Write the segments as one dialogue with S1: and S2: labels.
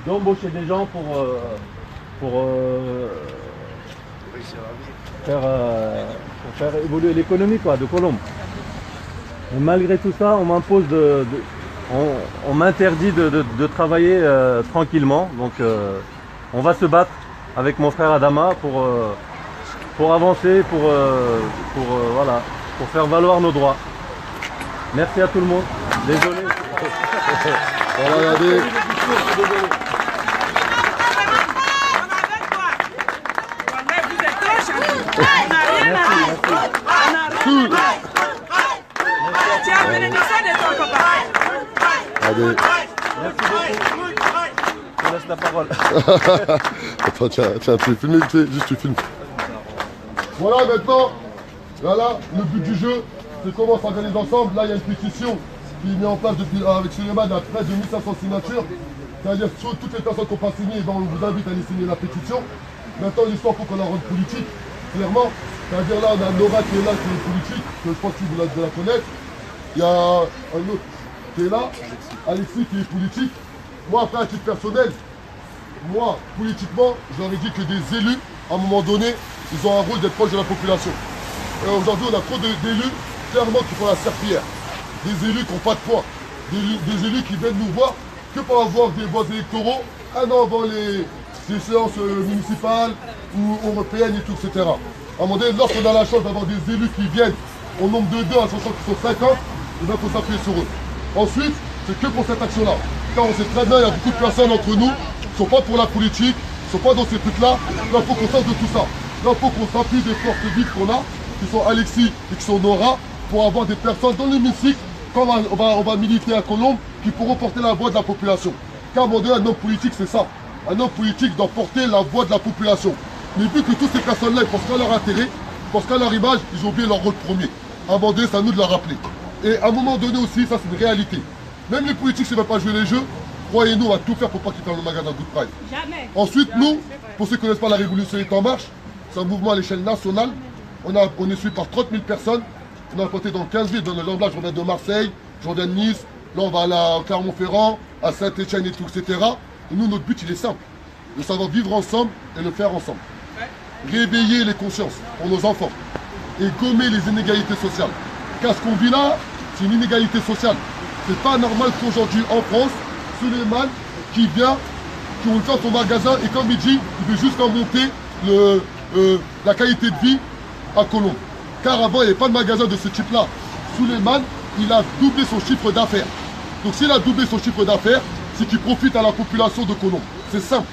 S1: d'embaucher des gens pour faire évoluer l'économie de Colombes. Et malgré tout ça, on m'impose on m'interdit de travailler tranquillement. Donc on va se battre avec mon frère Adama pour avancer, voilà, pour faire valoir nos droits. Merci à tout le monde. Désolé.
S2: Voilà, regardez. Allez.
S1: Merci beaucoup. Je te laisse la parole.
S2: Attends, tiens, tu filmes, juste tu filmes. Voilà maintenant, voilà, le but du jeu, c'est comment on s'organise ensemble. Là, il y a une pétition qui est mise en place avec Suleiman à près de 1500 signatures. C'est-à-dire sur toutes les personnes qui n'ont pas signé, on vous invite à aller signer la pétition. Maintenant, l'histoire, il faut qu'on la rende politique, clairement. C'est-à-dire là, on a Nora qui est là, qui est politique, que je pense que vous la connaître. Il y a un autre qui est là, Alexis qui est politique. Moi, après, à titre personnel, moi, politiquement, j'aurais dit que des élus, à un moment donné, ils ont un rôle d'être proche de la population. Et aujourd'hui, on a trop d'élus, clairement, qui font la serpillière. Des élus qui n'ont pas de poids. Des élus qui viennent nous voir que pour avoir des voix électoraux, un an avant les séances municipales ou européennes et tout, etc. À un moment donné, lorsqu'on a la chance d'avoir des élus qui viennent au nombre de 2 à 60 qui sont 50, il faut s'appuyer sur eux. Ensuite, c'est que pour cette action-là. Car on sait très bien, il y a beaucoup de personnes entre nous qui ne sont pas pour la politique, qui ne sont pas dans ces trucs-là. Là, il faut qu'on sorte de tout ça. Là, il faut qu'on s'appuie des forces vives qu'on a, qui sont Alexis et qui sont Nora, pour avoir des personnes dans l'hémicycle, quand on va militer à Colombes, qui pourront porter la voix de la population. Car à un moment donné, un homme politique, c'est ça. Un homme politique doit porter la voix de la population. Mais vu que toutes ces personnes-là, ils pensent qu'à leur intérêt, parce qu'à leur image, ils ont oublié leur rôle premier. À un moment donné, c'est à nous de le rappeler. Et à un moment donné aussi, ça c'est une réalité. Même les politiques, s'ils ne veulent pas jouer les jeux, croyez-nous, on va tout faire pour pas qu'ils ferment le magasin Good Pride. Jamais. Ensuite, nous, pour ceux qui ne connaissent pas, la Révolution est en marche. C'est un mouvement à l'échelle nationale. On est suivi par 30 000 personnes. On a apporté dans 15 villes. Dans le là, je reviens de Marseille, je reviens de Nice. Là, on va aller à Clermont-Ferrand, à Saint-Étienne et tout, etc. Et nous, notre but, il est simple. De savoir vivre ensemble et le faire ensemble. Réveiller les consciences pour nos enfants. Et gommer les inégalités sociales. Car ce qu'on vit là, c'est une inégalité sociale. C'est pas normal qu'aujourd'hui, en France, Suleiman, qui vient, qui ouvre son magasin, et comme il dit, il veut juste monter la qualité de vie à Colombes. Car avant, il n'y avait pas de magasin de ce type-là. Suleiman, il a doublé son chiffre d'affaires. Donc s'il a doublé son chiffre d'affaires, c'est qu'il profite à la population de Colombes. C'est simple.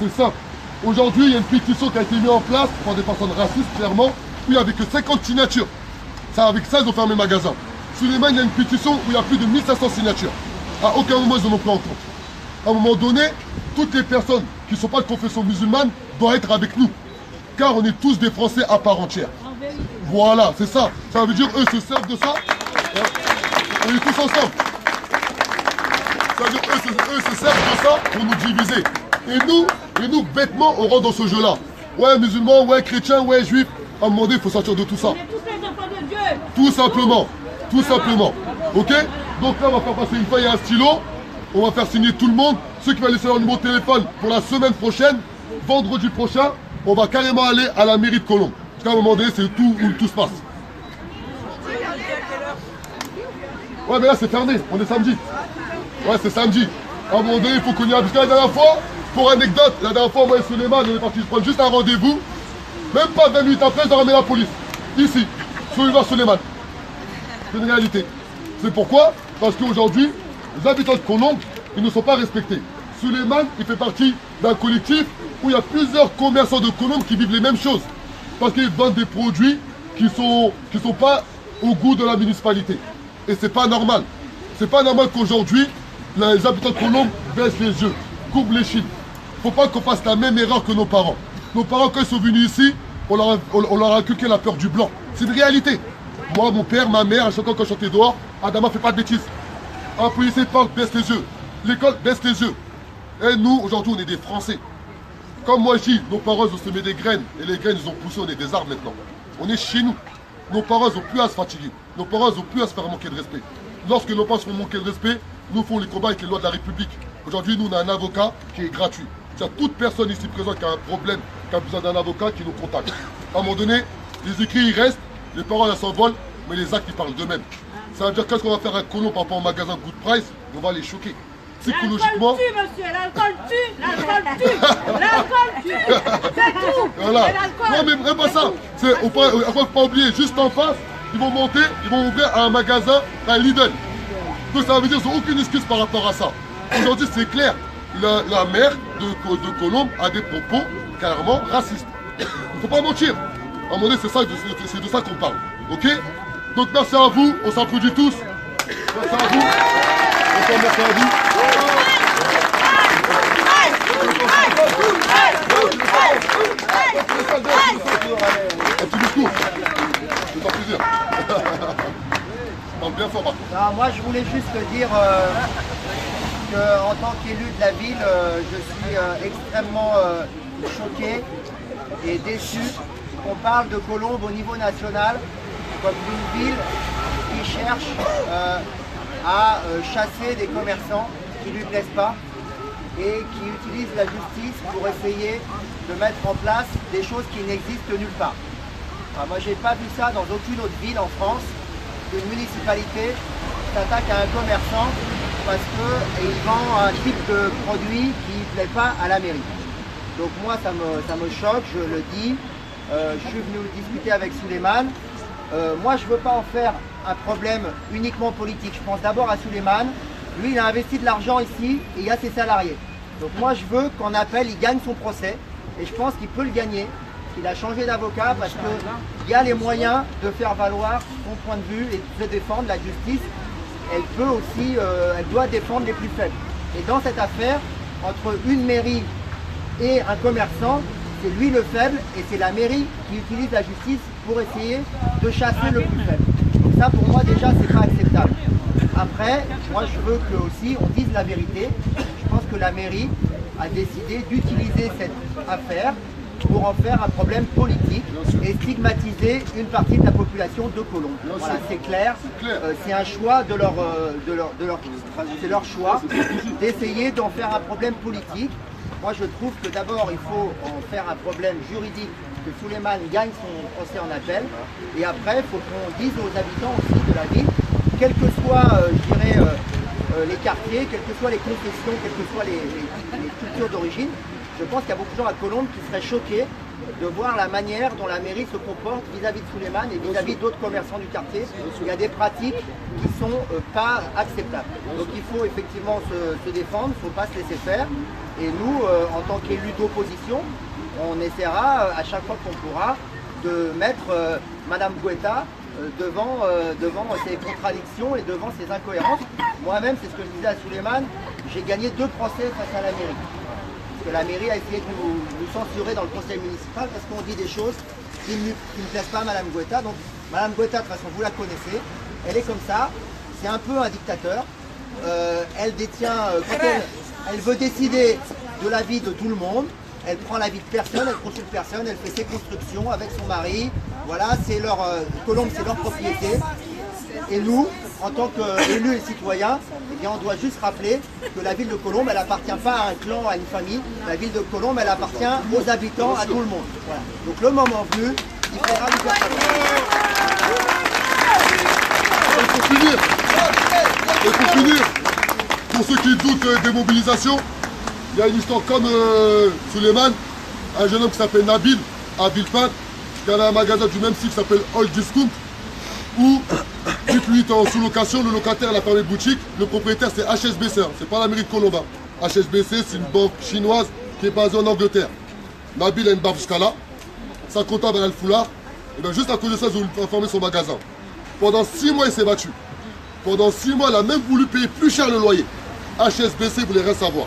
S2: C'est simple. Aujourd'hui, il y a une pétition qui a été mise en place par des personnes racistes, clairement, où il n'y avait que 50 signatures. Ça, avec ça, ils ont fermé le magasin. Suleiman, il y a une pétition où il y a plus de 1500 signatures. À aucun moment, ils n'en ont pris en compte. À un moment donné, toutes les personnes qui ne sont pas de confession musulmane doivent être avec nous. Car on est tous des Français à part entière. Voilà, c'est ça. Ça veut dire eux se servent de ça. On est tous ensemble. Ça veut dire eux se servent de ça pour nous diviser. Et nous, bêtement, on rentre dans ce jeu-là. Ouais, musulmans, ouais, chrétiens, ouais, juifs. À un moment donné, il faut sortir de tout ça.
S3: On est tous les enfants de Dieu.
S2: Tout simplement. Tout simplement. Ok? Donc là, on va faire passer une feuille et un stylo. On va faire signer tout le monde. Ceux qui veulent laisser leur numéro de téléphone pour la semaine prochaine, vendredi prochain, on va carrément aller à la mairie de Colombes. Parce qu'à un moment donné, c'est tout où tout se passe. Ouais, mais là, c'est fermé. On est samedi. Ouais, c'est samedi. À un moment donné, il faut qu'on y aille. Parce que la dernière fois, pour anecdote, la dernière fois, moi et Suleiman, on est parti prendre juste un rendez-vous. Même pas 20 minutes après, ils ont ramené la police. Ici, sur le Suleiman. C'est une réalité. C'est pourquoi? Parce qu'aujourd'hui, les habitants de Colombes, ils ne sont pas respectés. Suleiman, il fait partie d'un collectif où il y a plusieurs commerçants de Colombes qui vivent les mêmes choses. Parce qu'ils vendent des produits qui sont pas au goût de la municipalité. Et c'est pas normal. C'est pas normal qu'aujourd'hui, les habitants de Colombes baissent les yeux, courbent les chines. Faut pas qu'on fasse la même erreur que nos parents. Nos parents, quand ils sont venus ici, on leur a inculqué la peur du blanc. C'est une réalité. Moi, mon père, ma mère, à chaque fois que je chantais dehors, Adama fait pas de bêtises. Un policier parle, baisse les yeux. L'école baisse les yeux. Et nous, aujourd'hui, on est des Français. Comme moi, je dis, nos parents, ils ont semé des graines. Et les graines, ils ont poussé, on est des arbres maintenant. On est chez nous. Nos parents, ils n'ont plus à se fatiguer. Nos parents, ils n'ont plus à se faire manquer de respect. Lorsque nos parents se font manquer de respect, nous faisons les combats avec les lois de la République. Aujourd'hui, nous, on a un avocat qui est gratuit. C'est-à-dire toute personne ici présente qui a un problème, qui a besoin d'un avocat, qui nous contacte. À un moment donné, les écrits, ils restent, les paroles, elles s'envolent, mais les actes, ils parlent d'eux-mêmes. Ça veut dire qu'est-ce qu'on va faire à Colomb par rapport au magasin Good Price? On va les choquer. Psychologiquement.
S3: L'alcool tue, monsieur, l'alcool tue, l'alcool tue, l'alcool tue, c'est tout.
S2: Voilà. Non, mais même pas ça. On ne faut pas oublier, juste en face, ils vont monter, ils vont ouvrir un magasin, un Lidl. Donc ça veut dire qu'ils n'ont aucune excuse par rapport à ça. Aujourd'hui, c'est clair. La maire de Colombe a des propos carrément racistes. Il ne faut pas mentir. À un moment donné, c'est de ça qu'on parle. Ok? Donc merci à vous, on s'applaudit tous. Merci à vous. Merci à vous. Un petit discours. C'est un plaisir. Parle bien fort, Marco.
S4: Non, moi, je voulais juste dire qu'en tant qu'élu de la ville, je suis extrêmement choqué et déçu qu'on parle de Colombe au niveau national comme d'une ville qui cherche à chasser des commerçants qui ne lui plaisent pas et qui utilisent la justice pour essayer de mettre en place des choses qui n'existent nulle part. Alors, moi, j'ai pas vu ça dans aucune autre ville en France, qu'une municipalité s'attaque à un commerçant parce qu'il vend un type de produit qui ne plaît pas à la mairie. Donc moi, ça me choque, je le dis. Je suis venu discuter avec Souleymane. Moi, je ne veux pas en faire un problème uniquement politique. Je pense d'abord à Souleymane. Lui, il a investi de l'argent ici et il y a ses salariés. Donc moi, je veux qu'en appel, il gagne son procès. Et je pense qu'il peut le gagner. Il a changé d'avocat parce qu'il y a les moyens de faire valoir son point de vue et de défendre la justice. Elle peut aussi, elle doit défendre les plus faibles. Et dans cette affaire, entre une mairie et un commerçant, c'est lui le faible et c'est la mairie qui utilise la justice pour essayer de chasser le plus faible. Donc ça, pour moi, déjà, c'est pas acceptable. Après, moi, je veux que aussi on dise la vérité. Je pense que la mairie a décidé d'utiliser cette affaire pour en faire un problème politique et stigmatiser une partie de la population de Colombe. Voilà, c'est clair. C'est un choix c'est leur choix d'essayer d'en faire un problème politique. Moi, je trouve que d'abord, il faut en faire un problème juridique, que Souleymane gagne son procès en appel. Et après, il faut qu'on dise aux habitants aussi de la ville, quels que soient, je dirais, les quartiers, quelles que soient les confessions, quelles que soient les cultures d'origine, je pense qu'il y a beaucoup de gens à Colombe qui seraient choqués de voir la manière dont la mairie se comporte vis-à-vis de Souleymane et vis-à-vis d'autres commerçants du quartier. Il y a des pratiques qui ne sont pas acceptables. Donc il faut effectivement se défendre, il ne faut pas se laisser faire. Et nous, en tant qu'élus d'opposition, on essaiera à chaque fois qu'on pourra de mettre Madame Guetta devant ses contradictions et devant ses incohérences. Moi-même, c'est ce que je disais à Souleymane, j'ai gagné 2 procès face à la mairie. Parce que la mairie a essayé de nous censurer dans le conseil municipal parce qu'on dit des choses qui ne plaisent pas à Madame Guetta. Donc Madame Guetta, de toute façon, vous la connaissez, elle est comme ça, c'est un peu un dictateur. Elle détient, quand elle veut décider de la vie de tout le monde, elle prend la vie de personne, elle consulte personne, elle fait ses constructions avec son mari. Voilà, c'est leur Colombe, c'est leur propriété. Et nous, en tant qu'élus et citoyens, eh bien, on doit juste rappeler que la ville de Colombe, elle n'appartient pas à un clan, à une famille. La ville de Colombe, elle appartient aux habitants, à tout le monde. Voilà. Donc le moment venu, il faudra nous faire
S2: Et pour finir, pour ceux qui doutent des mobilisations, il y a une histoire comme Souleymane, un jeune homme qui s'appelle Nabil, à Villepinte, qui a un magasin du même site qui s'appelle Old Discount, où, vu que lui est en sous-location, le locataire a fermé boutique, le propriétaire c'est HSBC, c'est pas la mairie de Colombe. HSBC, c'est une banque chinoise qui est basée en Angleterre. Nabil a une barbe jusqu'à là, sa comptable a le foulard, et bien juste à cause de ça, ils ont fermé son magasin. Pendant 6 mois, il s'est battu. Pendant 6 mois, il a même voulu payer plus cher le loyer. HSBC voulait rien savoir.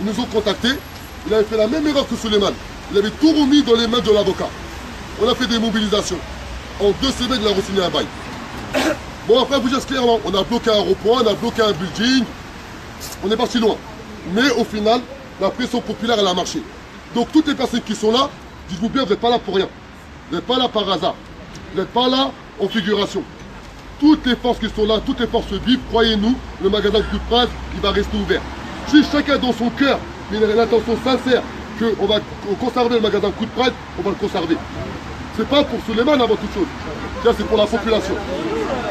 S2: Ils nous ont contactés, il avait fait la même erreur que Souleymane. Il avait tout remis dans les mains de l'avocat. On a fait des mobilisations. En 2 semaines, il a re-signé un bail. Bon, après, vous dire clairement, on a bloqué un rond-point, on a bloqué un building, on est parti loin. Mais au final, la pression populaire, elle a marché. Donc toutes les personnes qui sont là, dites-vous bien, vous n'êtes pas là pour rien. Vous n'êtes pas là par hasard. Vous n'êtes pas là en figuration. toutes les forces qui sont là, toutes les forces vives, croyez-nous, le magasin Coup de Prince, il va rester ouvert. Si chacun dans son cœur, il a une intention sincère qu'on va conserver le magasin Coup de Prince, on va le conserver. C'est pas pour Souleymane avant toute chose. Ça, c'est pour la population.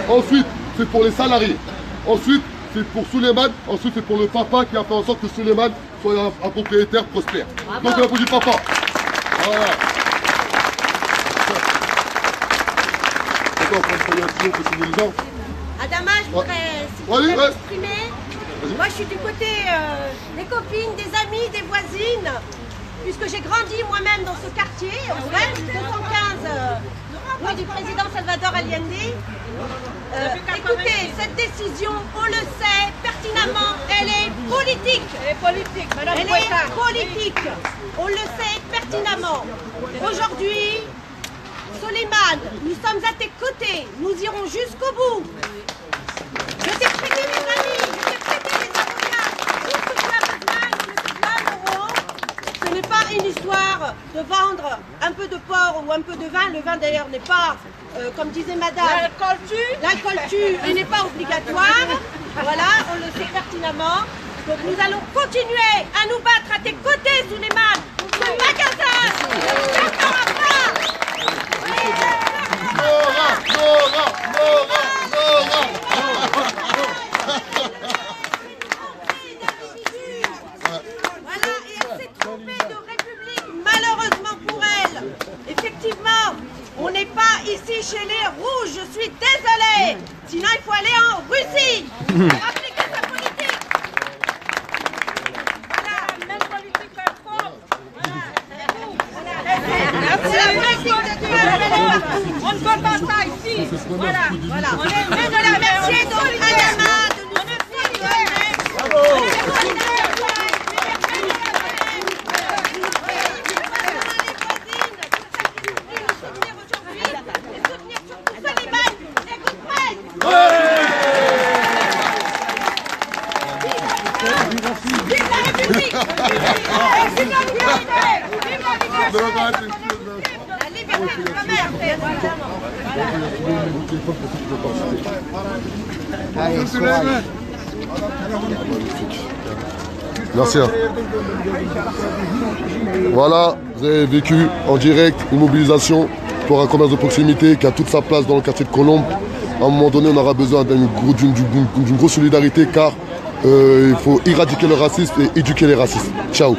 S2: Ensuite, c'est pour les salariés. Ensuite, c'est pour Souleymane. Ensuite, c'est pour le papa qui a fait en sorte que Souleymane soit un propriétaire prospère.
S3: Bravo.
S2: Donc, on applaudit papa. Voilà.
S3: Adama, je voudrais
S2: Ouais, ouais.
S3: m'exprimer. Moi, je suis du côté des copines, des amis, des voisines, puisque j'ai grandi moi-même dans ce quartier, au French, 215, rue du président Salvador Allende. Écoutez, cette décision, on le sait pertinemment, elle est politique. Elle est politique, madame. Elle est politique. On le sait pertinemment. Aujourd'hui, Souleymane, nous sommes à tes côtés. Nous irons jusqu'au bout. Je t'ai prêté mes amis, je t'ai prêté les avocats. Tout ce que tu as besoin, je te donne. Ce n'est pas une histoire de vendre un peu de porc ou un peu de vin. Le vin d'ailleurs n'est pas, comme disait madame, l'alcool tue et n'est pas obligatoire. Voilà, on le sait pertinemment. Donc nous allons continuer à nous battre à tes côtés, Souleymane. Ce magasin ne fermera pas.
S2: Nora, Nora, Nora, Nora.
S3: Voilà, et elle s'est trompée de république, malheureusement pour elle. Effectivement, on n'est pas ici chez les rouges, je suis désolée. Sinon, il faut aller en Russie pour appliquer sa politique. Voilà, même politique qu'en France. C'est la vraie dictature. On ne peut pas ça ici. Voilà, voilà. On est de la remercier donc Adama de nous
S2: Merci. Voilà, vous avez vécu en direct une mobilisation pour un commerce de proximité qui a toute sa place dans le quartier de Colombes. À un moment donné, on aura besoin d'une grosse solidarité car il faut éradiquer le racisme et éduquer les racistes. Ciao.